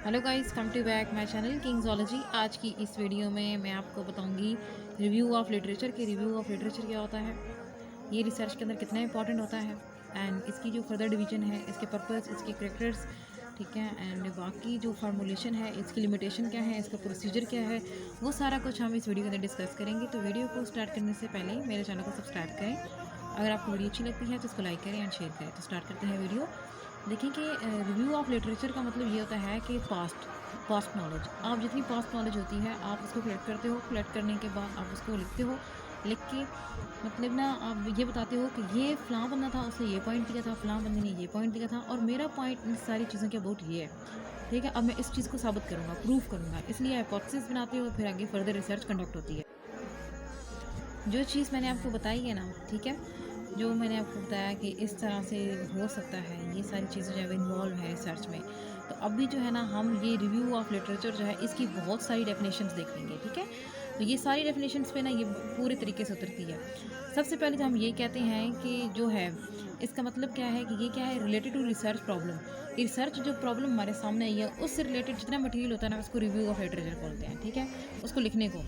Hello guys, come to back my channel किंग्सोलॉजी। आज की इस वीडियो में मैं आपको बताऊंगी रिव्यू ऑफ लिटरेचर के रिव्यू ऑफ लिटरेचर क्या होता है, ये रिसर्च के अंदर कितना इंपॉर्टेंट होता है एंड इसकी जो फर्दर डिवीजन है, इसके पर्पस, इसके करेक्टर्स, ठीक है, एंड बाकी जो फार्मूलेशन है, इसकी लिमिटेशन क्या है, इसका प्रोसीजर क्या है, वो सारा कुछ हम इस वीडियो के अंदर डिस्कस करेंगे। तो वीडियो को स्टार्ट करने से पहले मेरे चैनल को सब्सक्राइब करें। अगर आपको वीडियो अच्छी लगती है तो इसको लाइक करें एंड शेयर करें। तो स्टार्ट करते हैं वीडियो। देखिए कि रिव्यू ऑफ लिटरेचर का मतलब ये होता है कि पास्ट नॉलेज, आप जितनी पास्ट नॉलेज होती है आप उसको कलेक्ट करते हो। कलेक्ट करने के बाद आप उसको लिखते हो। लिख के मतलब ना आप ये बताते हो कि ये फ़लाँ बंदा था, उसने ये पॉइंट दिया था, फ़लाँ बंदे ने ये पॉइंट दिया था और मेरा पॉइंट इन सारी चीज़ों के अबाउट ये है। ठीक है, अब मैं इस चीज़ को साबित करूँगा, प्रूफ करूँगा, इसलिए हाइपोथेसिस बनाते हो, फिर आगे फर्दर रिसर्च कंडक्ट होती है। जो चीज़ मैंने आपको बताई है ना, ठीक है, जो मैंने आपको बताया कि इस तरह से हो सकता है, ये सारी चीज़ें जो है इन्वॉल्व है रिसर्च में। तो अभी जो है ना हम ये रिव्यू ऑफ लिटरेचर जो है इसकी बहुत सारी डेफिनेशंस देख लेंगे। ठीक है, तो ये सारी डेफिनेशंस पे ना ये पूरे तरीके से उतरती है। सबसे पहले तो हम ये कहते हैं कि जो है इसका मतलब क्या है कि ये क्या है, related to research problem. Research जो प्रॉब्लम हमारे सामने आई है उससे रिलेटेड जितना मटेरियल होता है ना उसको रिव्यू ऑफ लिटरेचर बोलते हैं। ठीक है, उसको लिखने को,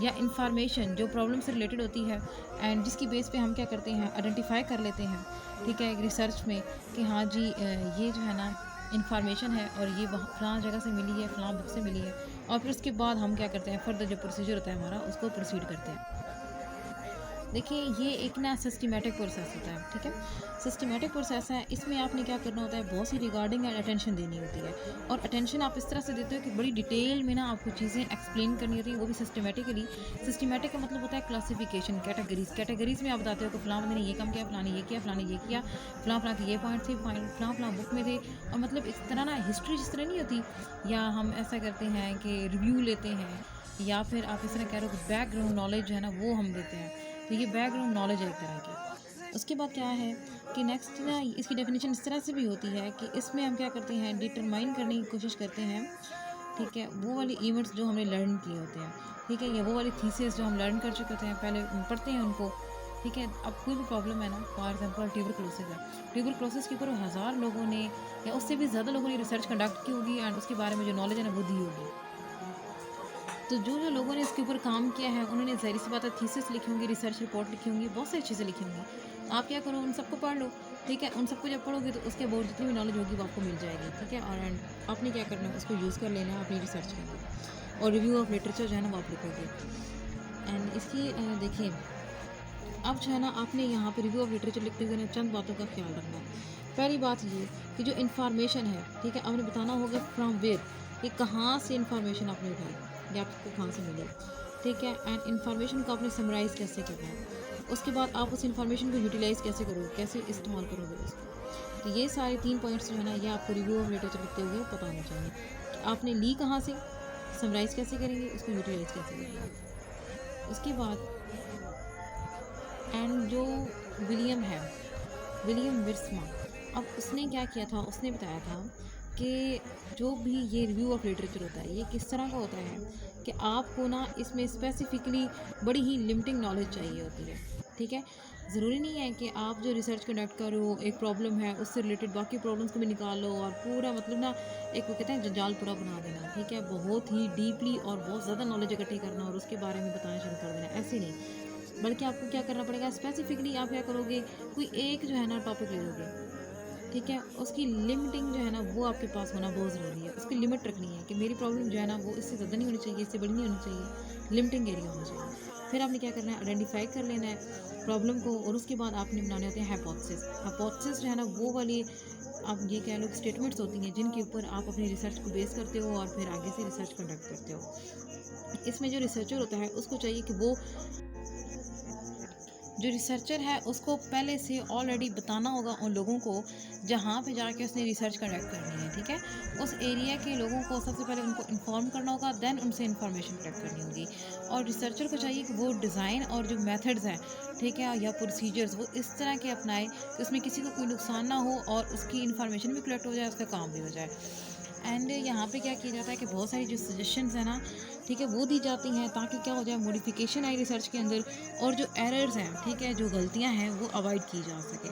या इंफॉर्मेशन जो प्रॉब्लम से रिलेटेड होती है एंड जिसकी बेस पे हम क्या करते हैं, आइडेंटिफाई कर लेते हैं। ठीक है, रिसर्च में कि हाँ जी ये जो है ना इंफॉर्मेशन है और ये वहाँ फलां जगह से मिली है, फलां बुक से मिली है, और फिर उसके बाद हम क्या करते हैं, फर्दर जो प्रोसीजर होता है हमारा उसको प्रोसीड करते हैं। देखिए ये एक ना सिस्टमेटिक प्रोसेस होता है। ठीक है, सिस्टमेटिक प्रोसेस है, इसमें आपने क्या करना होता है, बहुत सी रिगार्डिंग एंड अटेंशन देनी होती है। और अटेंशन आप इस तरह से देते हो कि बड़ी डिटेल में ना आपको चीज़ें एक्सप्लेन करनी होती हैं, वो भी सिस्टमेटिकली। सिस्टमेटिक का मतलब होता है क्लासिफिकेशन, कैटेगरीज में आप बताते हो कि फलां बंदे ने ये काम किया, फलां ने ये किया, फलां ने ये किया, फलां फलां के ये पॉइंट थे, फलां फलां बुक में थे। और मतलब इस तरह ना हिस्ट्री जिस तरह नहीं होती, या हम ऐसा करते हैं कि रिव्यू लेते हैं, या फिर आप इस तरह कह रहे हो कि बैकग्राउंड नॉलेज जो है ना वो हम देते हैं। तो ये बैकग्राउंड नॉलेज है एक तरह की। उसके बाद क्या है कि नेक्स्ट ना इसकी डेफिनेशन इस तरह से भी होती है कि इसमें हम क्या करते हैं, डिटरमाइन करने की कोशिश करते हैं। ठीक है, वो वाले इवेंट्स जो हमने लर्न किए होते हैं। ठीक है, या वो वाली थीसिस जो हम लर्न कर चुके होते हैं, पहले पढ़ते हैं उनको। ठीक है, अब कोई भी प्रॉब्लम है ना, फॉर एग्जांपल ट्यूबरक्लोसिस है, ट्यूबरक्लोसिस के ऊपर हज़ार लोगों ने या उससे भी ज़्यादा लोगों ने रिसर्च कंडक्ट की होगी एंड उसके बारे में जो नॉलेज है ना वो दी होगी। तो जो लोगों ने इसके ऊपर काम किया है उन्होंने ज़ाहिर-सी बात है थीसिस लिखी होंगी, रिसर्च रिपोर्ट लिखी होंगी, बहुत सारी चीज़ें लिखी होंगी। आप क्या करो, उन सबको पढ़ लो। ठीक है, उन सबको जब पढ़ोगे तो उसके अबाउट जितनी भी नॉलेज होगी वो आपको मिल जाएगी। ठीक है, और एंड आपने क्या करना है, उसको यूज़ कर लेना है अपनी रिसर्च के अंदर, और रिव्यू ऑफ लिटरेचर जो है ना वो आप लिखोगे। एंड इसकी देखिए, अब जो है ना आपने यहाँ पे रिव्यू ऑफ लिटरेचर लिखते हुए ना चंद बातों का ख्याल रखना है। पहली बात ये कि जो इन्फॉर्मेशन है, ठीक है, आपने बताना होगा फ्रॉम वेयर, कि कहाँ से इन्फॉर्मेशन आपने उठाई या आपको कहाँ से मिली। ठीक है, एंड इन्फॉर्मेशन को आपने समराइज़ कैसे करना है। उसके बाद आप उस इन्फॉर्मेशन को यूटिलाइज़ कैसे करोगे, कैसे इस्तेमाल करोगे उसको। तो ये सारे 3 पॉइंट्स जो है ना ये आपको रिव्यू ऑफ लिटरेचर लिखते हुए पता होना चाहिए कि आपने ली कहाँ से, समराइज़ कैसे करेंगे, उसको यूटिलाइज़ कैसे करेंगे। उसके बाद एंड जो विलियम है, विलियम विर्स्मा, अब उसने क्या किया था, उसने बताया था कि जो भी ये रिव्यू ऑफ लिटरेचर होता है ये किस तरह का होता है कि आपको ना इसमें स्पेसिफिकली बड़ी ही लिमिटिंग नॉलेज चाहिए होती है। ठीक है, ज़रूरी नहीं है कि आप जो रिसर्च कंडक्ट करो, एक प्रॉब्लम है उससे रिलेटेड बाकी प्रॉब्लम्स को भी निकालो और पूरा मतलब ना एक वो कहते हैं जंजाल पूरा बना देना। ठीक है, बहुत ही डीपली और बहुत ज़्यादा नॉलेज इकट्ठी करना और उसके बारे में बताना शुरू कर देना, ऐसे नहीं। बल्कि आपको क्या करना पड़ेगा, स्पेसिफिकली आप क्या करोगे, कोई एक जो है ना टॉपिक ले लोगे। ठीक है, उसकी लिमिटिंग जो है ना वो आपके पास होना बहुत ज़रूरी है। उसकी लिमिट रखनी है कि मेरी प्रॉब्लम जो है ना वो इससे ज़्यादा नहीं होनी चाहिए, इससे बड़ी नहीं होनी चाहिए, लिमिटिंग एरिया होना चाहिए। फिर आपने क्या करना है, आइडेंटिफाई कर लेना है प्रॉब्लम को, और उसके बाद आपने बनाने होते हैं हाइपोथेसिस। हाइपोथेसिस जो है ना वो वाली आप ये कह लो स्टेटमेंट्स होती हैं जिनके ऊपर आप अपनी रिसर्च को बेस करते हो और फिर आगे से रिसर्च कंडक्ट करते हो। इसमें जो रिसर्चर होता है उसको चाहिए कि वो, जो रिसर्चर है उसको पहले से ऑलरेडी बताना होगा उन लोगों को जहाँ पे जाके उसने रिसर्च कंडक्ट करनी है। ठीक है, उस एरिया के लोगों को सबसे पहले उनको इन्फॉर्म करना होगा, देन उनसे इन्फॉर्मेशन कलेक्ट करनी होगी। और रिसर्चर को चाहिए कि वो डिज़ाइन और जो मेथड्स हैं, ठीक है, या प्रोसीजर्स वो इस तरह के अपनाए कि उसमें किसी को कोई नुकसान ना हो और उसकी इन्फॉर्मेशन भी कलेक्ट हो जाए, उसका काम भी हो जाए। एंड यहाँ पे क्या किया जाता है कि बहुत सारी जो सजेशंस हैं ना, ठीक है, वो दी जाती हैं ताकि क्या हो जाए, मॉडिफिकेशन आए रिसर्च के अंदर, और जो एरर्स हैं, ठीक है, जो गलतियां हैं वो अवॉइड की जा सके।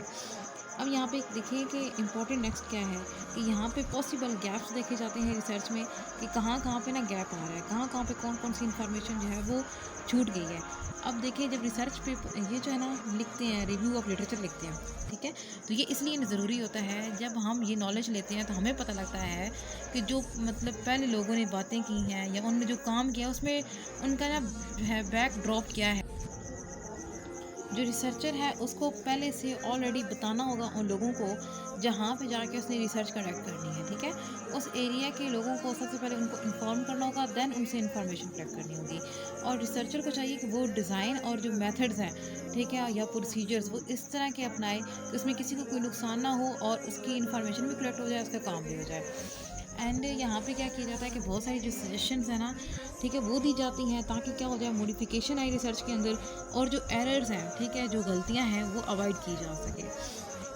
अब यहाँ पे देखिए कि इम्पोर्टेंट नेक्स्ट क्या है कि यहाँ पे पॉसिबल गैप्स देखे जाते हैं रिसर्च में कि कहाँ पे ना गैप आ रहा है, कहाँ पे कौन सी इन्फॉर्मेशन जो है वो छूट गई है। अब देखिए जब रिसर्च पे ये जो है ना लिखते हैं, रिव्यू ऑफ लिटरेचर लिखते हैं, ठीक है, तो ये इसलिए ज़रूरी होता है। जब हम ये नॉलेज लेते हैं तो हमें पता लगता है कि जो मतलब पहले लोगों ने बातें की हैं या उन्होंने जो काम किया उसमें उनका ना जो है बैक ड्रॉप क्या है। जो रिसर्चर है उसको पहले से ऑलरेडी बताना होगा उन लोगों को जहाँ पे जाके उसने रिसर्च कंडक्ट करनी है, ठीक है। उस एरिया के लोगों को सबसे पहले उनको इन्फॉर्म करना होगा, देन उनसे इन्फॉर्मेशन कलेक्ट करनी होगी। और रिसर्चर को चाहिए कि वो डिज़ाइन और जो मेथड्स हैं, ठीक है, या प्रोसीजर्स वो इस तरह के अपनाए कि उसमें किसी को कोई नुकसान ना हो और उसकी इन्फॉर्मेशन भी कलेक्ट हो जाए, उसका काम भी हो जाए। एंड यहाँ पे क्या किया जाता है कि बहुत सारी जो सजेशंस हैं ना, ठीक है, वो दी जाती हैं ताकि क्या हो जाए, मॉडिफिकेशन आए रिसर्च के अंदर और जो एरर्स हैं, ठीक है, जो गलतियां हैं वो अवॉइड की जा सके।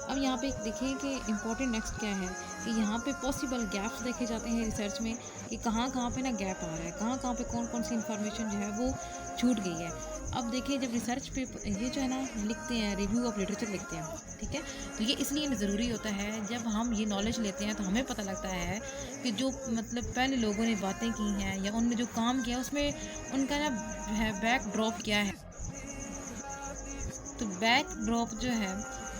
अब यहाँ पे देखिए कि इम्पोर्टेंट नेक्स्ट क्या है कि यहाँ पे पॉसिबल गैप्स देखे जाते हैं रिसर्च में कि कहाँ पे ना गैप आ रहा है, कहाँ पे कौन सी इन्फॉर्मेशन जो है वो छूट गई है। अब देखिए जब रिसर्च पे ये जो है ना लिखते हैं, रिव्यू ऑफ लिटरेचर लिखते हैं, ठीक है, तो ये इसलिए ज़रूरी होता है। जब हम ये नॉलेज लेते हैं तो हमें पता लगता है कि जो मतलब पहले लोगों ने बातें की हैं या उन्होंने जो काम किया उसमें उनका ना जो है बैक ड्रॉप क्या है। तो बैक ड्रॉप जो है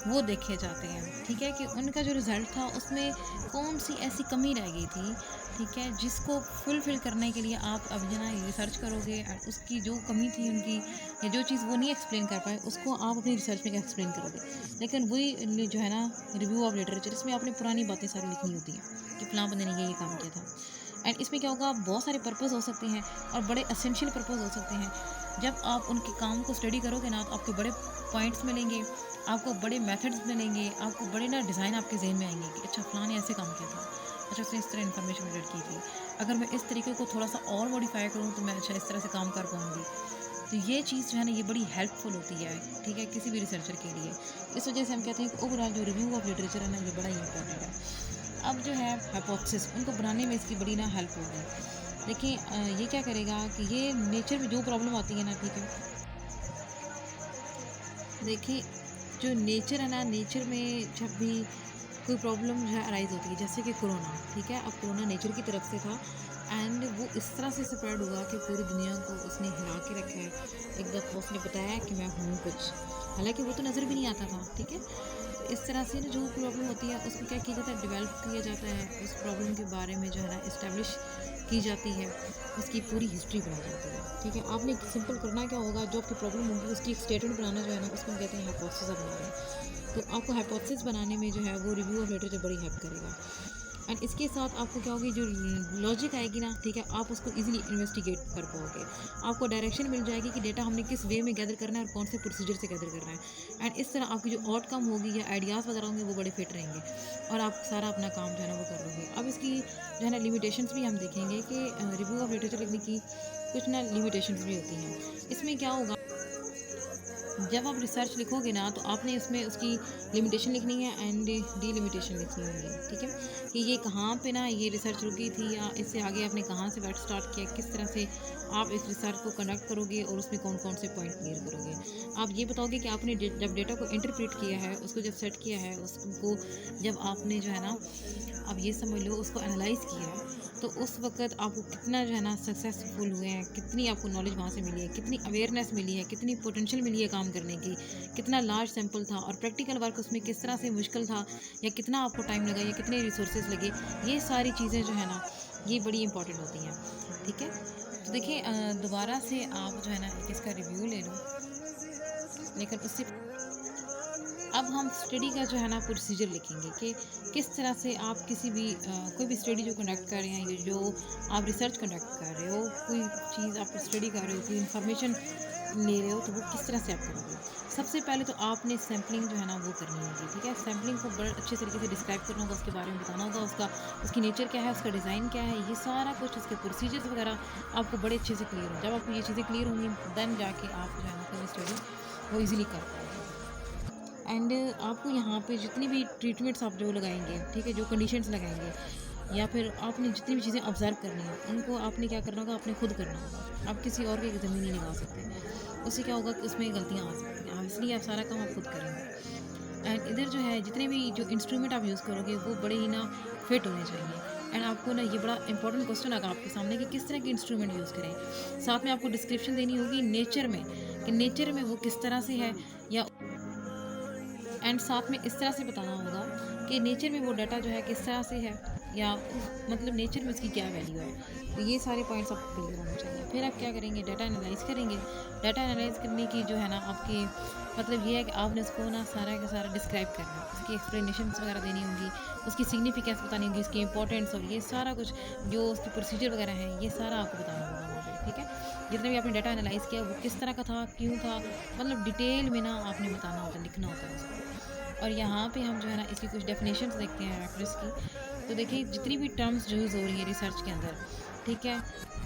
वो देखे जाते हैं, ठीक है, कि उनका जो रिज़ल्ट था उसमें कौन सी ऐसी कमी रह गई थी, ठीक है, जिसको फुलफ़िल करने के लिए आप अब जो है ना रिसर्च करोगे और उसकी जो कमी थी उनकी या जो चीज़ वो नहीं एक्सप्लेन कर पाए उसको आप अपनी रिसर्च में एक्सप्लेन करोगे। लेकिन वही जो है ना रिव्यू ऑफ लिटरेचर, इसमें आपने पुरानी बातें सारी लिखनी होती हैं कि फ़लाँ बंदे ने ये काम किया था। एंड इसमें क्या होगा, बहुत सारे पर्पस हो सकते हैं और बड़े एसेंशियल पर्पस हो सकते हैं। जब आप उनके काम को स्टडी करोगे ना तो आपको बड़े पॉइंट्स मिलेंगे, आपको बड़े मेथड्स मिलेंगे, आपको बड़े ना डिज़ाइन आपके ज़हन में आएंगे कि अच्छा फ़लाँ ने ऐसे काम किया था, अच्छा उसने इस तरह इन्फॉर्मेशन कलेक्ट की थी, अगर मैं इस तरीके को थोड़ा सा और मॉडिफाई करूँ तो मैं अच्छा इस तरह से काम कर पाऊँगी। तो ये चीज़ जो है ना ये बड़ी हेल्पफुल होती है, ठीक है, किसी भी रिसर्चर के लिए। इस वजह से हम कहते हैं कि ओवरऑल जो रिव्यू ऑफ लिटरेचर है ना ये बड़ा ही इंपॉर्टेंट है। अब जो है हाइपोथेसिस उनको बनाने में इसकी बड़ी ना हेल्प होगी। देखिए ये क्या करेगा कि ये नेचर में जो प्रॉब्लम आती है ना, ठीक है, देखिए जो नेचर है ना, नेचर में जब भी कोई प्रॉब्लम जो है अराइज होती है, जैसे कि कोरोना, ठीक है, अब कोरोना नेचर की तरफ से था एंड वो इस तरह से स्प्रेड हुआ कि पूरी दुनिया को उसने हिला के रखा है। एक दफ़ा उसने बताया कि मैं हूँ कुछ, हालांकि वो तो नज़र भी नहीं आता था, ठीक है। इस तरह से ना जो प्रॉब्लम होती है उसको क्या किया जाता है, डेवलप किया जाता है, उस प्रॉब्लम के बारे में जो है ना इस्टेब्लिश की जाती है, उसकी पूरी हिस्ट्री बनाई जाती है, ठीक है। आपने सिंपल करना क्या होगा, जो आपकी प्रॉब्लम होगी उसकी एक स्टेटमेंट बनाना जो है ना उसको हम कहते हैं हाइपोथेसिस बना रहे हैं। तो आपको हाइपोथेसिस बनाने में जो है वो रिव्यू ऑफ लिटरेचर बड़ी हेल्प करेगा। एंड इसके साथ आपको क्या होगी, जो लॉजिक आएगी ना, ठीक है, आप उसको इजीली इन्वेस्टिगेट कर पाओगे। आपको डायरेक्शन मिल जाएगी कि डेटा हमने किस वे में गैदर करना है और कौन से प्रोसीजर से गैदर करना है। एंड इस तरह आपकी जो आउटकम होगी या आइडियाज़ वगैरह होंगे वो बड़े फिट रहेंगे और आप सारा अपना काम जो है ना वो कर लोगे। अब इसकी जो है ना लिमिटेशंस भी हम देखेंगे कि रिव्यू ऑफ लिटरेचर लिखने की कुछ ना लिमिटेशंस भी होती हैं। इसमें क्या होगा, जब आप रिसर्च लिखोगे ना तो आपने इसमें उसकी लिमिटेशन लिखनी है एंड डीलिमिटेशन लिखनी होगी, ठीक है, कि ये कहाँ पे ना ये रिसर्च रुकी थी या इससे आगे आपने कहाँ से वर्क स्टार्ट किया, किस तरह से आप इस रिसर्च को कंडक्ट करोगे और उसमें कौन कौन से पॉइंट क्लियर करोगे। आप ये बताओगे कि आपने जब डेटा को इंटरप्रेट किया है, उसको जब सेट किया है, उसको जब आपने जो है ना आप ये समझ लो उसको एनालाइज किया है, तो उस वक्त आपको कितना जो है ना सक्सेसफुल हुए हैं, कितनी आपको नॉलेज वहाँ से मिली है, कितनी अवेयरनेस मिली है, कितनी पोटेंशियल मिली है काम करने की, कितना लार्ज सैंपल था और प्रैक्टिकल वर्क उसमें किस तरह से मुश्किल था या कितना आपको टाइम लगा या कितने रिसोर्सेज लगे। ये सारी चीज़ें जो है ना ये बड़ी इंपॉर्टेंट होती हैं, ठीक है। तो देखिए दोबारा से आप जो है ना इसका रिव्यू ले लो, लेकिन उससे अब हम स्टडी का जो है ना प्रोसीजर लिखेंगे कि किस तरह से आप किसी भी कोई भी स्टडी जो कंडक्ट कर रहे हैं या जो आप रिसर्च कंडक्ट कर रहे हो, कोई चीज़ आप स्टडी कर रहे हो, कोई इन्फॉर्मेशन ले रहे हो, तो वो किस तरह से आप करोगे। सबसे पहले तो आपने सैम्पलिंग जो है ना वो करनी होगी, ठीक है। सैम्पलिंग को बड़े अच्छे तरीके से डिस्क्राइब करना होगा, उसके बारे में बताना होगा, उसकी नेचर क्या है, उसका डिज़ाइन क्या है, ये सारा कुछ उसके प्रोसीजर्स वगैरह आपको बड़े अच्छे से क्लियर हो। जब आपको ये चीज़ें क्लियर होंगी देन जाके आप जो है ना कोई स्टडी वो ईज़िली कर पाओगे। एंड आपको यहाँ पे जितनी भी ट्रीटमेंट्स आप जो लगाएंगे, ठीक है, जो कंडीशंस लगाएंगे या फिर आपने जितनी भी चीज़ें ऑब्जर्व करनी है उनको आपने क्या करना होगा, आपने खुद करना होगा। आप किसी और की ज़मीन नहीं लगा सकते, उससे क्या होगा कि उसमें गलतियाँ आ सकती हैं, इसलिए आप सारा काम आप खुद करेंगे। एंड इधर जो है जितने भी जो इंस्ट्रूमेंट आप यूज़ करोगे वो बड़े ही ना फिट होने चाहिए। एंड आपको ना ये बड़ा इंपॉर्टेंट क्वेश्चन आएगा आपके सामने कि किस तरह के इंस्ट्रूमेंट यूज़ करें। साथ में आपको डिस्क्रिप्शन देनी होगी नेचर में, कि नेचर में वो किस तरह से है, या एंड साथ में इस तरह से बताना होगा कि नेचर में वो डाटा जो है किस तरह से है, या मतलब नेचर में उसकी क्या वैल्यू है। तो ये सारे पॉइंट्स आपको क्लियर होने चाहिए। फिर आप क्या करेंगे, डाटा एनालाइज करेंगे। डाटा एनालाइज करने की जो है ना आपकी मतलब ये है कि आपने उसको ना सारा का सारा डिस्क्राइब करना है, उसकी एक्सप्लेनेशन वगैरह देनी होंगी, उसकी सिग्निफिकेंस बतानी होगी, उसकी इंपॉर्टेंस, और ये सारा कुछ जो उसकी प्रोसीजर वगैरह है ये सारा आपको बताना होगा वहाँ पे। ठीक है, जितना भी आपने डाटा एनालाइज किया वो किस तरह का था, क्यों था, मतलब डिटेल में ना आपने बताना होता है, लिखना होता है उसको। और यहाँ पे हम जो है ना इसकी कुछ डेफिनेशंस देखते हैं रेफरेंस की। तो देखिए जितनी भी टर्म्स यूज़ हो रही है रिसर्च के अंदर, ठीक है,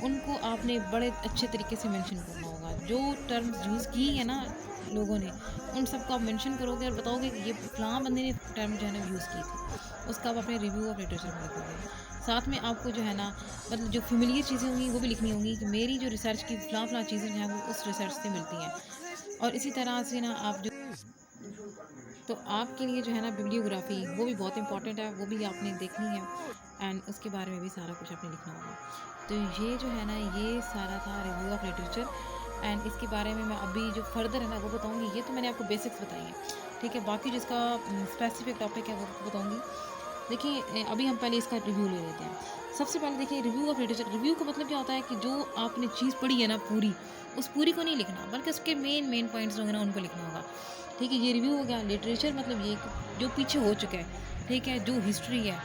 उनको आपने बड़े अच्छे तरीके से मेंशन करना होगा। जो टर्म्स यूज़ की है ना लोगों ने, उन सबको आप मेंशन करोगे और बताओगे कि ये फलां बंदे ने टर्म जो है ना यूज़ की थी, उसका आप अपने रिव्यू ऑफ लिटरेचर में लिखोगे। साथ में आपको जो है ना मतलब जो फेमिलियर चीज़ें होंगी वो भी लिखनी होंगी कि मेरी जो रिसर्च की फलां फलां चीज़ें जो हैं वो उस रिसर्च से मिलती हैं। और इसी तरह से ना आप जो, तो आपके लिए जो है ना बिब्लियोग्राफी वो भी बहुत इंपॉर्टेंट है, वो भी आपने देखनी है। एंड उसके बारे में भी सारा कुछ आपने लिखना होगा। तो ये जो है ना ये सारा था रिव्यू ऑफ लिटरेचर। एंड इसके बारे में मैं अभी जो फर्दर है ना वो बताऊंगी। ये तो मैंने आपको बेसिक्स बताई हैं, ठीक है, बाकी जिसका स्पेसिफिक टॉपिक है वो बताऊंगी। देखिए अभी हम पहले इसका रिव्यू ले लेते हैं। सबसे पहले देखिए रिव्यू ऑफ लिटरेचर, रिव्यू का मतलब क्या होता है कि जो आपने चीज़ पढ़ी है ना पूरी, उस पूरी को नहीं लिखना बल्कि उसके मेन पॉइंट्स होंगे ना उनको लिखना होगा। ठीक है, ये रिव्यू हो गया। लिटरेचर मतलब ये कि जो पीछे हो चुका है, ठीक है, जो हिस्ट्री है,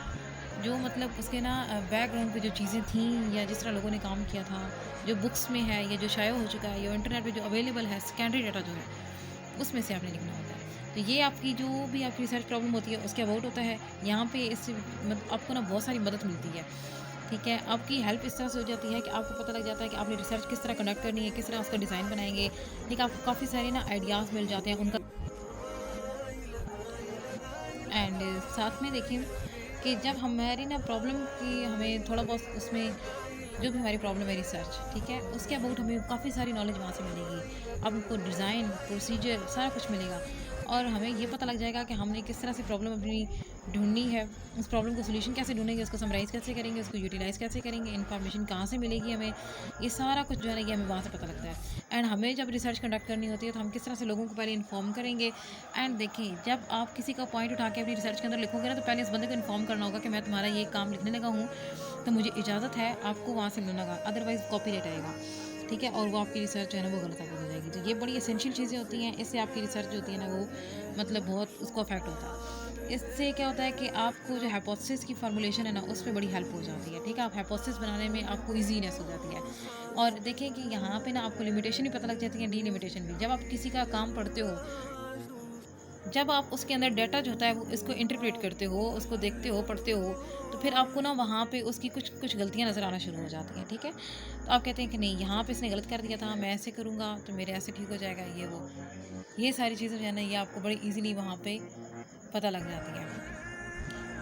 जो मतलब उसके ना बैकग्राउंड पे जो चीज़ें थी या जिस तरह लोगों ने काम किया था, जो बुक्स में है या जो शाया हो चुका है या इंटरनेट पे जो अवेलेबल है, सेकेंडरी डाटा जो है उसमें से आपने लिखना होता है। तो ये आपकी जो भी आपकी रिसर्च प्रॉब्लम होती है उसके अबाउट होता है। यहाँ पे इससे आपको ना बहुत सारी मदद मिलती है। ठीक है, आपकी हेल्प इस तरह से हो जाती है कि आपको पता लग जाता है कि आपने रिसर्च किस तरह कंडक्ट करनी है, किस तरह उसका डिज़ाइन बनाएंगे। ठीक है, आपको काफ़ी सारे ना आइडियाज़ मिल जाते हैं उनका। एंड साथ में देखें कि जब हमारी ना प्रॉब्लम की हमें थोड़ा बहुत उसमें जो भी हमारी प्रॉब्लम है रिसर्च, ठीक है, उसके अबाउट हमें काफ़ी सारी नॉलेज वहाँ से मिलेगी। अब हमको डिज़ाइन, प्रोसीजर सारा कुछ मिलेगा और हमें ये पता लग जाएगा कि हमने किस तरह से प्रॉब्लम अपनी ढूँढनी है, उस प्रॉब्लम को सॉल्यूशन कैसे ढूँढेंगे, उसको समराइज़ कैसे करेंगे, उसको यूटिलाइज़ कैसे करेंगे, इन्फॉर्मेशन कहाँ से मिलेगी हमें, ये सारा कुछ जो है ना ये हमें वहाँ से पता लगता है। एंड हमें जब रिसर्च कंडक्ट करनी होती है तो हम किस तरह से लोगों को पहले इन्फॉर्म करेंगे। एंड देखिए जब आप किसी का पॉइंट उठा के अपनी रिसर्च के अंदर लिखोगे ना तो पहले इस बंदे को इन्फॉर्म करना होगा कि मैं तुम्हारा ये काम लिखने लगा हूँ, तो मुझे इजाज़त है आपको वहाँ से लेना का, अदरवाइज़ कॉपीराइट आएगा। ठीक है, और वो आपकी रिसर्च जो है ना वो गलत साबित हो जाएगी। तो ये बड़ी एसेंशियल चीज़ें होती हैं, इससे आपकी रिसर्च जो होती है ना वो मतलब बहुत उसको अफेक्ट होता है। इससे क्या होता है कि आपको जो हाइपोथेसिस की फार्मूलेशन है ना उसमें बड़ी हेल्प हो जाती है। ठीक है, आप हाइपोथेसिस बनाने में आपको ईजीनेस हो जाती है। और देखें कि यहाँ पे ना आपको लिमिटेशन भी पता लग जाती है, डीलिमिटेशन भी। जब आप किसी का काम पढ़ते हो, जब आप उसके अंदर डाटा जो होता है वो इसको इंटरप्रेट करते हो, उसको देखते हो, पढ़ते हो, तो फिर आपको ना वहाँ पे उसकी कुछ कुछ गलतियाँ नज़र आना शुरू हो जाती हैं। ठीक है, तो आप कहते हैं कि नहीं यहाँ पे इसने गलत कर दिया था, मैं ऐसे करूँगा तो मेरे ऐसे ठीक हो जाएगा, ये वो, ये सारी चीज़ें जो है ना ये आपको बड़ी ईजिली वहाँ पे पता लग जाती हैं।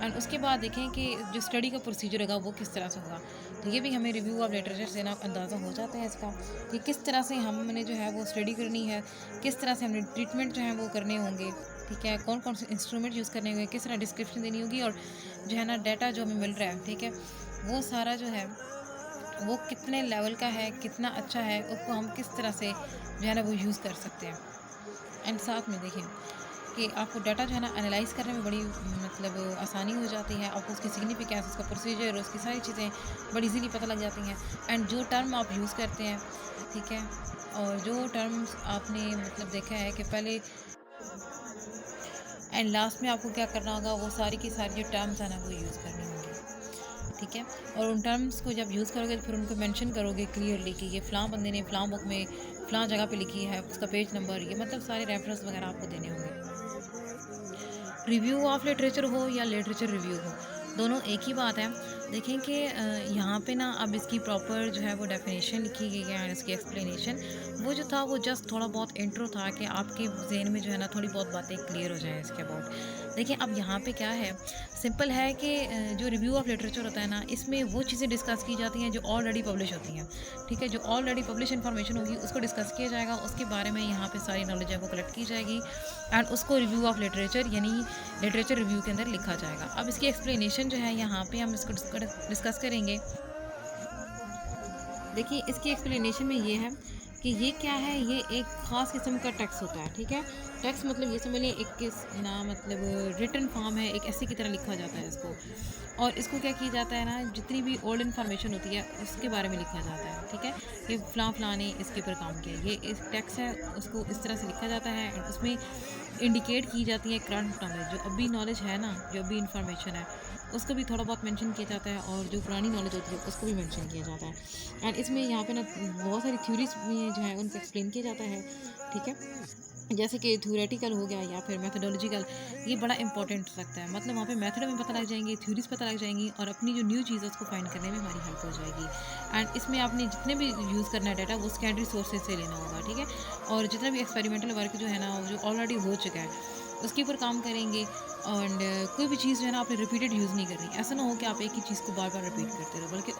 एंड उसके बाद देखें कि जो स्टडी का प्रोसीजर होगा वो किस तरह से होगा। तो ये भी हमें रिव्यू ऑफ लिटरेचर से ना अंदाज़ा हो जाता है इसका, कि किस तरह से हमने जो है वो स्टडी करनी है, किस तरह से हमने ट्रीटमेंट जो है वो करने होंगे। ठीक है, कौन कौन से इंस्ट्रूमेंट यूज़ करने होंगे, किस तरह डिस्क्रिप्शन देनी होगी, और जो है ना डाटा जो हमें मिल रहा है, ठीक है, वो सारा जो है वो कितने लेवल का है, कितना अच्छा है, उसको हम किस तरह से जो है ना वो यूज़ कर सकते हैं। एंड साथ में देखिए कि आपको डाटा जो है ना एनालाइज़ करने में बड़ी मतलब आसानी हो जाती है। आपको उसकी सिग्निफिकेंस, उसका प्रोसीजर, उसकी सारी चीज़ें बड़ी इजीली पता लग जाती हैं। एंड जो टर्म आप यूज़ करते हैं, ठीक है, और जो टर्म्स आपने मतलब देखा है कि पहले एंड लास्ट में आपको क्या करना होगा, वो सारी की सारी जो टर्म्स हैं ना वो यूज़ करनी होंगी। ठीक है, और उन टर्म्स को जब यूज़ करोगे तो फिर उनको मेंशन करोगे क्लियरली कि ये फ़लाँ बंदे ने फ़लाँ बुक में फ़लाँ जगह पे लिखी है, उसका पेज नंबर, ये मतलब सारे रेफरेंस वगैरह आपको देने होंगे। रिव्यू ऑफ लिटरेचर हो या लिटरेचर रिव्यू हो, दोनों एक ही बात है। देखें कि यहाँ पे ना अब इसकी प्रॉपर जो है वो डेफिनेशन लिखी गई है, एंड इसकी एक्सप्लेनेशन वो जो था वो जस्ट थोड़ा बहुत इंट्रो था कि आपके जहन में जो है ना थोड़ी बहुत बातें क्लियर हो जाएं इसके अबाउट। देखिए अब यहाँ पे क्या है, सिंपल है कि जो रिव्यू ऑफ लिटरेचर होता है ना, इसमें वो चीज़ें डिस्कस की जाती हैं जो ऑलरेडी पब्लिश होती हैं। ठीक है, जो ऑलरेडी पब्लिश इन्फॉर्मेशन होगी उसको डिस्कस किया जाएगा, उसके बारे में यहाँ पे सारी नॉलेज है वो कलेक्ट की जाएगी, एंड उसको रिव्यू ऑफ लिटरेचर यानी लिटरेचर रिव्यू के अंदर लिखा जाएगा। अब इसकी एक्सप्लेनेशन जो है यहाँ पे हम इसको डिस्कस करेंगे। देखिए इसकी एक्सप्लेनेशन में ये है कि ये क्या है, ये एक ख़ास किस्म का टेक्स्ट होता है। ठीक है, टेक्स्ट मतलब ये समझ लें एक किस ना मतलब रिटन फॉर्म है, एक ऐसे की तरह लिखा जाता है इसको, और इसको क्या किया जाता है ना, जितनी भी ओल्ड इन्फॉर्मेशन होती है उसके बारे में लिखा जाता है। ठीक है, कि फ़लाँ ने इसके ऊपर काम किया, ये इस टेक्स्ट है उसको इस तरह से लिखा जाता है, और उसमें इंडिकेट की जाती है करंट नॉलेज, जो अभी नॉलेज है ना, जो अभी इन्फॉर्मेशन है उसको भी थोड़ा बहुत मेंशन किया जाता है, और जो पुरानी नॉलेज होती है उसको भी मेंशन किया जाता है। एंड इसमें यहाँ पे ना बहुत सारी थ्योरीज भी जो है उनको एक्सप्लेन किया जाता है। ठीक है, जैसे कि थ्योरेटिकल हो गया या फिर मेथडोलॉजिकल, ये बड़ा इंपॉर्टेंट लगता है। मतलब वहाँ पे मेथड में पता लग जाएंगी, थ्योरीज पता लग जाएंगी, और अपनी जो न्यू चीज़ है उसको फाइंड करने में हमारी हेल्प हो जाएगी। एंड इसमें आपने जितने भी यूज़ करना है डाटा वो सेकेंडरी सोर्सेज से लेना होगा। ठीक है, और जितना भी एक्सपेरिमेंटल वर्क जो है ना जो ऑलरेडी हो चुका है उसके ऊपर काम करेंगे। एंड कोई भी चीज़ जो है ना आपने रिपीटेड यूज़ नहीं करनी, ऐसा ना हो कि आप एक ही चीज़ को बार बार रिपीट करते रहो, बल्कि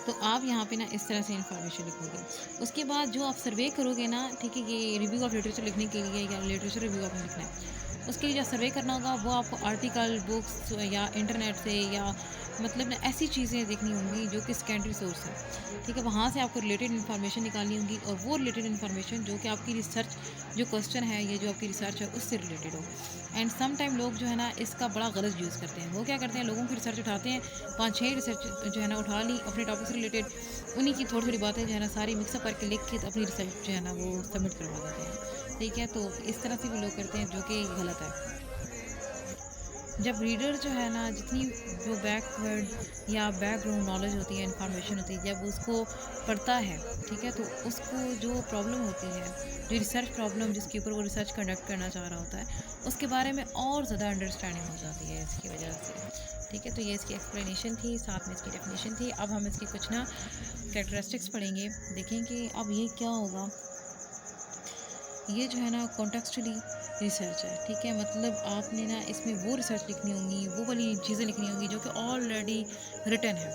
तो आप यहाँ पे ना इस तरह से इन्फॉर्मेशन लिखोगे। उसके बाद जो आप सर्वे करोगे ना, ठीक है, ये रिव्यू ऑफ लिटरेचर लिखने के लिए या लिटरेचर रिव्यू आपने लिखना है, उसके लिए जो सर्वे करना होगा वो आपको आर्टिकल, बुक्स या इंटरनेट से या मतलब ना ऐसी चीज़ें देखनी होंगी जो कि सेकेंडरी सोर्स है। ठीक है, वहाँ से आपको रिलेटेड इन्फॉर्मेशन निकालनी होगी, और वो रिलेटेड इन्फॉर्मेशन जो कि आपकी रिसर्च जो क्वेश्चन है या जो आपकी रिसर्च है उससे रिलेटेड हो। एंड सम टाइम लोग जो है ना इसका बड़ा गलत यूज़ करते हैं। वो क्या करते हैं, लोगों की रिसर्च उठाते हैं, 5-6 रिसर्च जो है ना उठा ली अपने टॉपिक से रिलेटेड, उन्हीं की थोड़ी थोड़ी बातें जो है ना सारी मिक्सअप करके लिख के तो अपनी रिसर्च जो है ना वो सबमिट करवा देते हैं। ठीक है, तो इस तरह से भी लोग करते हैं जो कि गलत है। जब रीडर जो है ना जितनी जो बैकवर्ड या बैकग्राउंड नॉलेज होती है, इन्फॉर्मेशन होती है, जब उसको पढ़ता है, ठीक है, तो उसको जो प्रॉब्लम होती है, जो रिसर्च प्रॉब्लम जिसके ऊपर वो रिसर्च कंडक्ट करना चाह रहा होता है, उसके बारे में और ज़्यादा अंडरस्टैंडिंग हो जाती है इसकी वजह से। ठीक है, तो ये इसकी एक्सप्लेनेशन थी, साथ में इसकी डेफिनेशन थी। अब हम इसकी कुछ ना कैरेक्टरिस्टिक्स पढ़ेंगे, देखें कि अब ये क्या होगा। ये जो है ना कॉन्टेक्चुअली रिसर्च है। ठीक है, मतलब आपने ना इसमें वो रिसर्च लिखनी होंगी, वो वाली चीज़ें लिखनी होंगी जो कि ऑलरेडी रिटन है।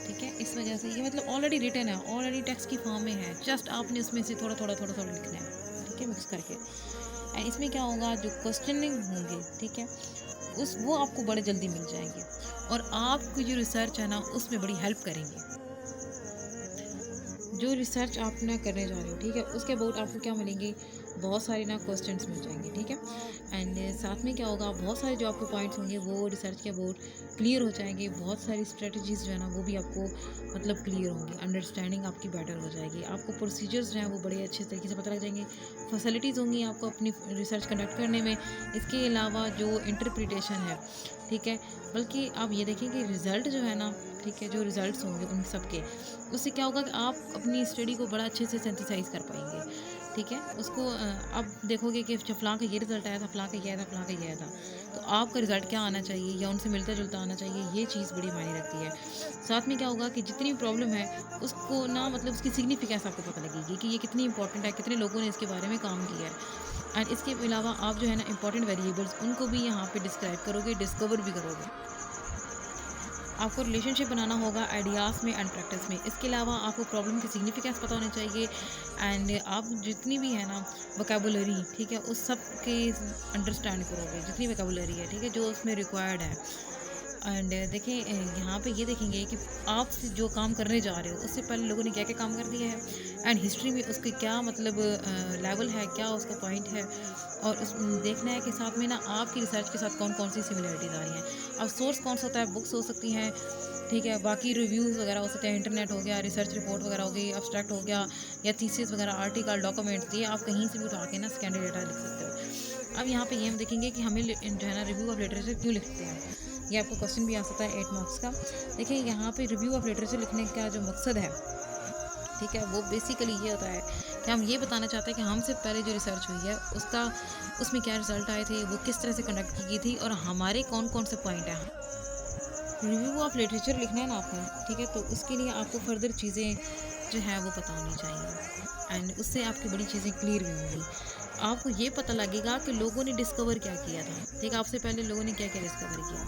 ठीक है, इस वजह से ये मतलब ऑलरेडी रिटन है, ऑलरेडी टेक्स्ट की फॉर्म में है, जस्ट आपने उसमें से थोड़ा थोड़ा थोड़ा थोड़ा लिखना है। ठीक है, मिक्स करके। एंड इसमें क्या होगा, जो क्वेश्चनिंग होंगे, ठीक है, उस वो आपको बड़े जल्दी मिल जाएंगे, और आपकी जो रिसर्च है ना उसमें बड़ी हेल्प करेंगे। जो रिसर्च आप ना करने जा रहे हो, ठीक है, उसके अबाउट आपको क्या मिलेंगे, बहुत सारे ना क्वेश्चंस मिल जाएंगे। ठीक है, एंड साथ में क्या होगा, बहुत सारे जो आपके पॉइंट्स होंगे वो रिसर्च के अबाउट क्लियर हो जाएंगे, बहुत सारी स्ट्रेटजीज जो है ना वो भी आपको मतलब क्लियर होंगी, अंडरस्टैंडिंग आपकी बेटर हो जाएगी, आपको प्रोसीजर्स जो हैं वो बड़े अच्छे तरीके से पता लग जाएंगे, फैसिलिटीज़ होंगी आपको अपनी रिसर्च कंडक्ट करने में। इसके अलावा जो इंटरप्रिटेशन है, ठीक है, बल्कि आप ये देखें कि रिज़ल्ट जो है ना, ठीक है, जो रिज़ल्ट्स होंगे उन सब के, उससे क्या होगा कि आप अपनी स्टडी को बड़ा अच्छे से सिंथेसाइज कर पाएंगे। ठीक है, उसको अब देखोगे कि फ़लाँ का ये रिज़ल्ट आया था, फ़लाँ का ये आया था, फ़लाँ का ये आया था, तो आपका रिज़ल्ट क्या आना चाहिए या उनसे मिलता जुलता आना चाहिए, ये चीज़ बड़ी मायने रखती है। साथ में क्या होगा कि जितनी भी प्रॉब्लम है उसको ना मतलब उसकी सिग्निफिकेंस आपको पता लगेगी कि ये कितनी इंपॉर्टेंट है, कितने लोगों ने इसके बारे में काम किया है। एंड इसके अलावा आप जो है ना इंपॉर्टेंट वेरिएबल्स उनको भी यहाँ पे डिस्क्राइब करोगे, डिस्कवर भी करोगे। आपको रिलेशनशिप बनाना होगा आइडियाज़ में एंड प्रैक्टिस में। इसके अलावा आपको प्रॉब्लम की सिग्निफिकेंस पता होनी चाहिए, एंड आप जितनी भी है ना वोकैबुलरी, ठीक है, उस सब के अंडरस्टैंड करोगे, जितनी वोकैबुलरी है, ठीक है, जो उसमें रिक्वायर्ड है। एंड देखें यहाँ पे ये देखेंगे कि आप जो काम करने जा रहे हो उससे पहले लोगों ने क्या क्या काम कर दिया है, एंड हिस्ट्री में उसके क्या मतलब लेवल है, क्या उसका पॉइंट है, और उस देखना है कि साथ में ना आपकी रिसर्च के साथ कौन कौन सी सिमिलरिटीज़ आ रही हैं। अब सोर्स कौन सा होता है, बुक्स हो सकती हैं, ठीक है, बाकी रिव्यूज़ वगैरह हो सकते हैं, इंटरनेट हो गया, रिसर्च रिपोर्ट वगैरह हो गई, अब्स्ट्रैक्ट हो गया, या थीसिस वगैरह, आर्टिकल, डॉक्यूमेंट्स, ये आप कहीं से भी उठा के ना सेकेंडरी डेटा लिख सकते हो। अब यहाँ पे ये हम देखेंगे कि हमें जो है ना रिव्यू ऑफ लिटरेचर क्यों लिखते हैं, ये आपको क्वेश्चन भी आ सकता है 8 मार्क्स का। देखिए यहाँ पे रिव्यू ऑफ लिटरेचर लिखने का जो मकसद है, ठीक है, वो बेसिकली ये होता है कि हम ये बताना चाहते हैं कि हमसे पहले जो रिसर्च हुई है उसमें क्या रिजल्ट आए थे, वो किस तरह से कंडक्ट की गई थी, और हमारे कौन कौन से पॉइंट हैं रिव्यू ऑफ लिटरेचर लिखना है ना आपने, ठीक है, तो उसके लिए आपको फर्दर चीज़ें जो है वो पता होनी चाहिए एंड उससे आपकी बड़ी चीज़ें क्लियर भी होंगी। आपको ये पता लगेगा कि लोगों ने डिस्कवर क्या किया था, ठीक है, आपसे पहले लोगों ने क्या क्या डिस्कवर किया।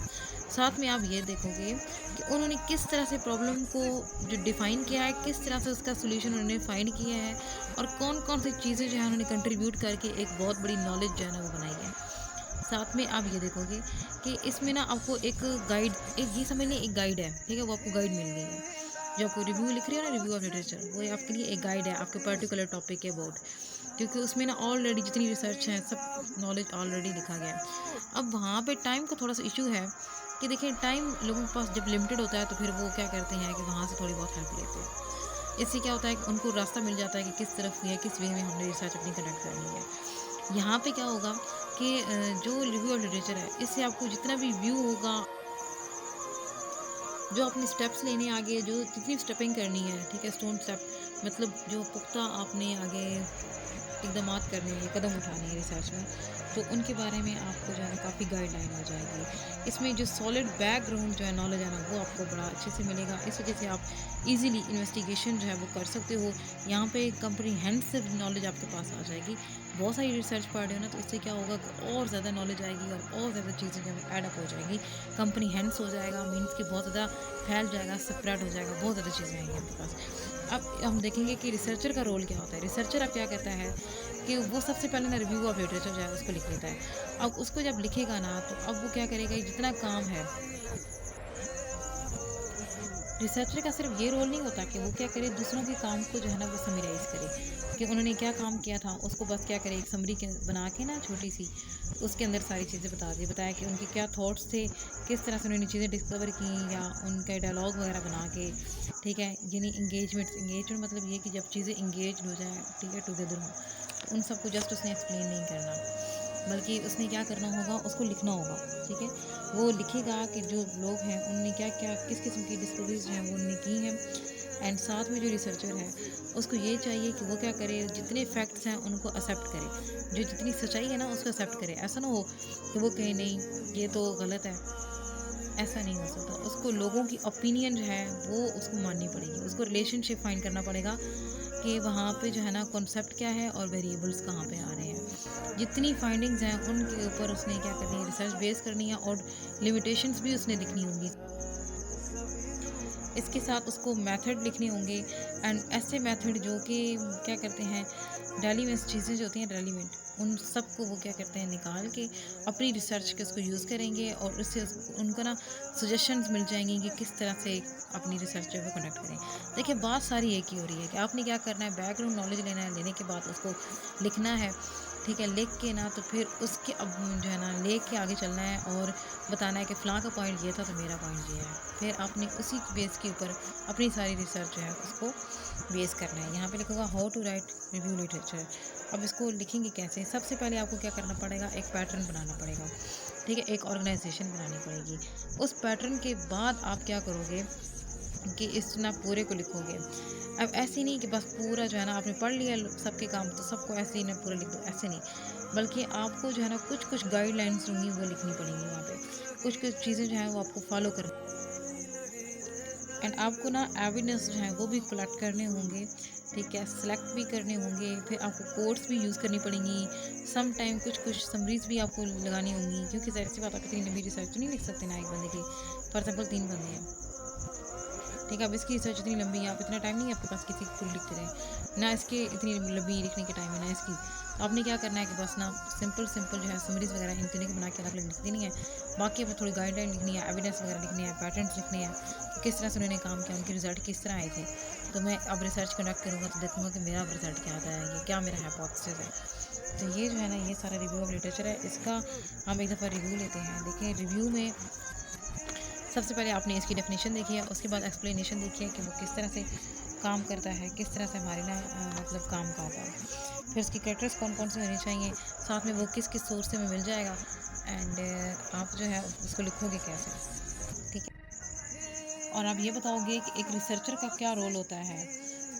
साथ में आप ये देखोगे कि उन्होंने किस तरह से प्रॉब्लम को जो डिफाइन किया है, किस तरह से उसका सोल्यूशन उन्होंने फाइंड किया है और कौन कौन सी चीज़ें जो है उन्होंने कंट्रीब्यूट करके एक बहुत बड़ी नॉलेज जो है ना वो बनाई है। साथ में आप ये देखोगे कि इसमें ना आपको एक गाइड, एक ये समझ लें एक गाइड है, ठीक है, वो आपको गाइड मिल गई है। जो आपको रिव्यू लिख रही है ना, रिव्यू ऑफ लिटरेचर, वो आपके लिए एक गाइड है आपके पर्टिकुलर टॉपिक के अबाउट, क्योंकि उसमें ना ऑलरेडी जितनी रिसर्च है सब नॉलेज ऑलरेडी लिखा गया है। अब वहाँ पे टाइम का थोड़ा सा इशू है कि देखिए टाइम लोगों के पास जब लिमिटेड होता है तो फिर वो क्या करते हैं कि वहाँ से थोड़ी बहुत हेल्प लेते हैं। इससे क्या होता है कि उनको रास्ता मिल जाता है कि किस तरफ है, किस वे में हमने रिसर्च अपनी कंडक्ट करनी है। यहाँ पे क्या होगा कि जो रिव्यू ऑफ लिटरेचर है इससे आपको जितना भी व्यू होगा, जो अपने स्टेप्स लेने आगे जो जितनी स्टेपिंग करनी है, ठीक है, स्टोन स्टेप मतलब जो पुख्ता आपने आगे इक़दामात करने हैं, कदम उठाने हैं रिसर्च में, तो उनके बारे में आपको जो है ना काफ़ी गाइडलाइन हो जाएगी। इसमें जो सॉलिड बैकग्राउंड जो है नॉलेज है ना वो आपको बड़ा अच्छे से मिलेगा। इस वजह से आप इजीली इन्वेस्टिगेशन जो है वो कर सकते हो। यहाँ पे कम्प्रीहेंसिव नॉलेज आपके पास आ जाएगी। बहुत सारी रिसर्च पढ़ रहे हो ना तो इससे क्या होगा कि और ज़्यादा नॉलेज आएगी और ज़्यादा चीज़ें जो है एडअप हो जाएगी। कम्प्रीहेंस हो जाएगा मीन्स कि बहुत ज़्यादा फैल जाएगा, स्प्रेड हो जाएगा, बहुत ज़्यादा चीज़ें आएंगी आपके पास। अब हम देखेंगे कि रिसर्चर का रोल क्या होता है। रिसर्चर अब क्या करता है कि वो सबसे पहले ना रिव्यू ऑफ लिटरेचर जो है उसको लिख लेता है। अब उसको जब लिखेगा ना तो अब वो क्या करेगा, ये जितना काम है रिसर्चर का सिर्फ ये रोल नहीं होता कि वो क्या करे दूसरों के काम को जो है ना वो समराइज़ करे कि उन्होंने क्या काम किया था उसको बस क्या करे एक समरी के बना के ना छोटी सी उसके अंदर सारी चीज़ें बताया कि उनके क्या थॉट्स थे, किस तरह से उन्होंने चीज़ें डिस्कवर की या उनका डायलॉग वगैरह बना के, ठीक है, यानी इंगेजमेंट मतलब ये कि जब चीज़ें इंगेज हो जाए, ठीक है, टुगेदर हो, तो उन सबको जस्ट उसने एक्सप्लेन नहीं करना बल्कि उसने क्या करना होगा, उसको लिखना होगा, ठीक है। वो लिखेगा कि जो लोग हैं उनने क्या-क्या किस किस्म की डिस्कवरीज़ जो हैं वो उन्होंने की हैं एंड साथ में जो रिसर्चर है उसको ये चाहिए कि वो क्या करे, जितने फैक्ट्स हैं उनको एक्सेप्ट करे, जो जितनी सच्चाई है ना उसको एक्सेप्ट करे। ऐसा ना हो कि वो कहे नहीं ये तो गलत है, ऐसा नहीं हो सकता। उसको लोगों की ओपिनियन जो है वो उसको माननी पड़ेगी, उसको रिलेशनशिप फाइंड करना पड़ेगा कि वहाँ पे जो है ना कॉन्सेप्ट क्या है और वेरिएबल्स कहाँ पे आ रहे हैं। जितनी फाइंडिंग्स हैं उनके ऊपर उसने क्या करनी है, रिसर्च बेस करनी है और लिमिटेशंस भी उसने लिखनी होंगी। इसके साथ उसको मेथड लिखने होंगे एंड ऐसे मेथड जो कि क्या करते हैं, रेलिवेंट चीज़ें जो होती हैं रेलिवेंट, उन सब को वो क्या करते हैं निकाल के अपनी रिसर्च के उसको यूज़ करेंगे और उससे उनको ना सजेशंस मिल जाएंगी कि किस तरह से अपनी रिसर्च जो है वो कंडक्ट करें। देखिए बात सारी एक ही हो रही है कि आपने क्या करना है, बैकग्राउंड नॉलेज लेना है, लेने के बाद उसको लिखना है, ठीक है, लिख के ना तो फिर उसके अब जो है ना लेके के आगे चलना है और बताना है कि फ़लाँ का पॉइंट ये था तो मेरा पॉइंट ये है। फिर आपने उसी बेस के ऊपर अपनी सारी रिसर्च जो है उसको बेस करना है। यहाँ पे लिखूँगा how to write review literature. अब इसको लिखेंगे कैसे, सबसे पहले आपको क्या करना पड़ेगा, एक पैटर्न बनाना पड़ेगा, ठीक है, एक ऑर्गेनाइजेशन बनानी पड़ेगी। उस पैटर्न के बाद आप क्या करोगे कि इस ना पूरे को लिखोगे। अब ऐसे नहीं कि बस पूरा जो है ना आपने पढ़ लिया सबके काम तो सबको ऐसे ही ना पूरा लिख दो, ऐसे नहीं, बल्कि आपको जो है ना कुछ कुछ गाइडलाइंस होंगी वो लिखनी पड़ेंगी वहाँ पे, कुछ कुछ चीज़ें जो हैं वो आपको फॉलो कर एंड आपको ना एविडेंस जो है वो भी कलेक्ट करने होंगे, ठीक है, सेलेक्ट भी करने होंगे, फिर आपको कोड्स भी यूज़ करनी पड़ेंगी, सम टाइम कुछ कुछ समरीज भी आपको लगानी होंगी, क्योंकि ज़ाहिर सी बात आप इतनी लंबी रिसर्च तो नहीं लिख सकते ना एक बंदे की। फॉर एग्जाम्पल 3 बंदे हैं, ठीक है, अब इसकी रिसर्च इतनी लंबी है, आप इतना टाइम नहीं है आपके पास किसी की पूरी लिखते रहे ना, इसके इतनी लंबी लिखने के टाइम है ना इसकी, तो आपने क्या करना है कि बस ना सिंपल सिंपल जो है समरीज वगैरह इन तीनों को बना के अलग अलग लिख देनी है। बाकी आपको थोड़ी गाइडलाइन लिखनी है, एविडेंस वगैरह लिखनी है, पैटर्न्स लिखने हैं कि किस तरह से उन्होंने काम किया, उनके रिजल्ट किस तरह आए थे। तो मैं अब रिसर्च कंडक्ट करूँगा तो देखूँगा कि मेरा रिजल्ट क्या आता है, ये क्या मेरा हाइपोथेसिस है। तो ये जो है ना ये सारा रिव्यू ऑफ लिटरेचर है, इसका हम एक दफ़ा रिव्यू लेते हैं। देखिए रिव्यू में सबसे पहले आपने इसकी डेफिनेशन देखी है, उसके बाद एक्सप्लेनेशन देखी है कि वो किस तरह से काम करता है, किस तरह से हमारे ना मतलब काम का होता है। फिर उसकी कैरेक्टर्स कौन कौन से होने चाहिए, साथ में वो किस किस सोर्स से में मिल जाएगा एंड आप जो है उसको लिखोगे कैसे, ठीक है। और आप ये बताओगे कि एक रिसर्चर का क्या रोल होता है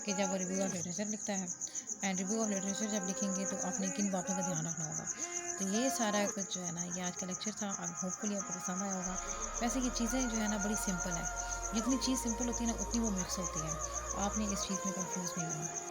कि जब वो रिव्यू ऑफ लिटरेचर लिखता है एंड रिव्यू ऑफ लिटरेचर जब लिखेंगे तो आपने किन बातों का ध्यान रखना होगा। तो ये सारा कुछ जो है ना, ये आज का लेक्चर था। होपफुली आपको पसंद आया होगा। वैसे ये चीज़ें जो है ना बड़ी सिंपल है। जितनी चीज़ सिंपल होती है ना, उतनी वो मिक्स होती है। आपने इस चीज़ में कंफ्यूज नहीं होना।